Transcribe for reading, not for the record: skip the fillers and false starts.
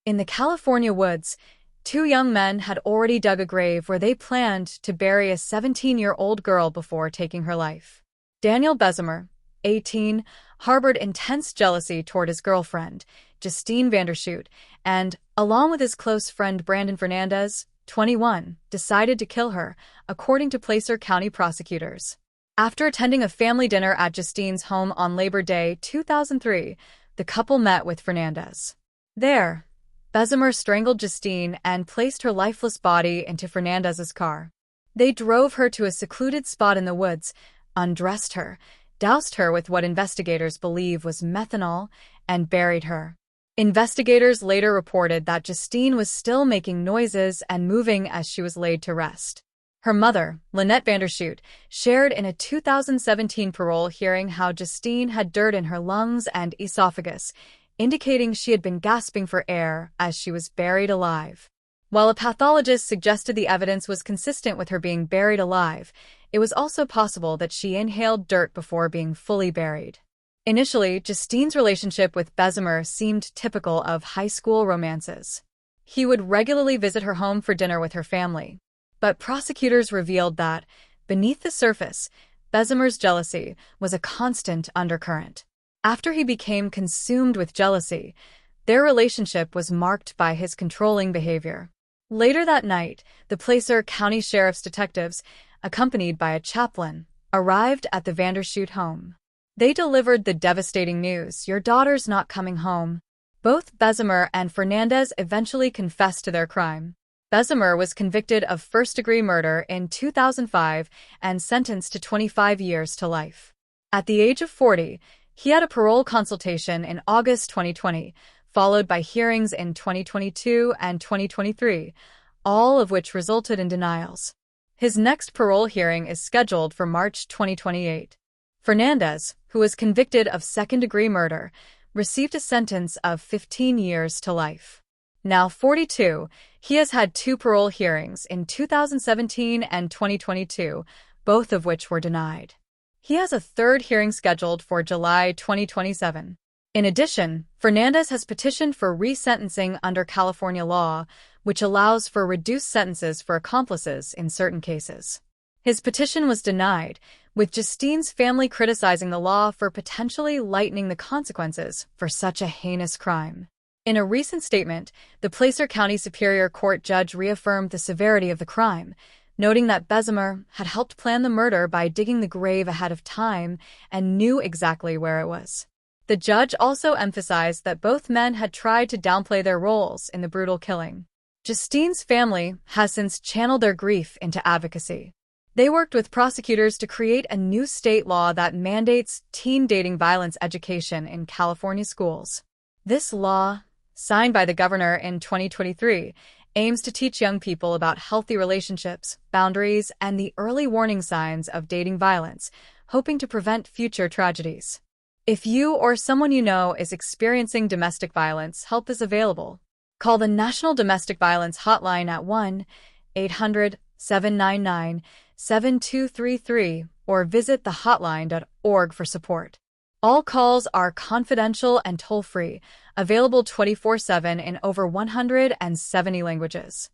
In the California woods, two young men had already dug a grave where they planned to bury a 17-year-old girl before taking her life. Daniel Bezemer, 18, harbored intense jealousy toward his girlfriend, Justine Vanderschoot, and, along with his close friend Brandon Fernandez, 21, decided to kill her, according to Placer County prosecutors. After attending a family dinner at Justine's home on Labor Day 2003, the couple met with Fernandez. There, Bezemer strangled Justine and placed her lifeless body into Fernandez's car. They drove her to a secluded spot in the woods, undressed her, doused her with what investigators believe was methanol, and buried her. Investigators later reported that Justine was still making noises and moving as she was laid to rest. Her mother, Lynnette Vanderschoot, shared in a 2017 parole hearing how Justine had dirt in her lungs and esophagus, indicating she had been gasping for air as she was buried alive. While a pathologist suggested the evidence was consistent with her being buried alive, it was also possible that she inhaled dirt before being fully buried. Initially, Justine's relationship with Bezemer seemed typical of high school romances. He would regularly visit her home for dinner with her family. But prosecutors revealed that, beneath the surface, Bezemer's jealousy was a constant undercurrent. After he became consumed with jealousy, their relationship was marked by his controlling behavior. Later that night, the Placer County Sheriff's detectives, accompanied by a chaplain, arrived at the Vanderschoot home. They delivered the devastating news, "Your daughter's not coming home." Both Bezemer and Fernandez eventually confessed to their crime. Bezemer was convicted of first-degree murder in 2005 and sentenced to 25 years to life. At the age of 40, he had a parole consultation in August 2020, followed by hearings in 2022 and 2023, all of which resulted in denials. His next parole hearing is scheduled for March 2028. Fernandez, who was convicted of second-degree murder, received a sentence of 15 years to life. Now 42, he has had two parole hearings in 2017 and 2022, both of which were denied. He has a third hearing scheduled for July 2027. In addition, Fernandez has petitioned for resentencing under California law, which allows for reduced sentences for accomplices in certain cases. His petition was denied, with Justine's family criticizing the law for potentially lightening the consequences for such a heinous crime. In a recent statement, the Placer County Superior Court judge reaffirmed the severity of the crime, noting that Bezemer had helped plan the murder by digging the grave ahead of time and knew exactly where it was. The judge also emphasized that both men had tried to downplay their roles in the brutal killing. Justine's family has since channeled their grief into advocacy. They worked with prosecutors to create a new state law that mandates teen dating violence education in California schools. This law, signed by the governor in 2023, aims to teach young people about healthy relationships, boundaries, and the early warning signs of dating violence, hoping to prevent future tragedies. If you or someone you know is experiencing domestic violence, help is available. Call the National Domestic Violence Hotline at 1-800-799-7233 or visit thehotline.org for support. All calls are confidential and toll-free, available 24/7 in over 170 languages.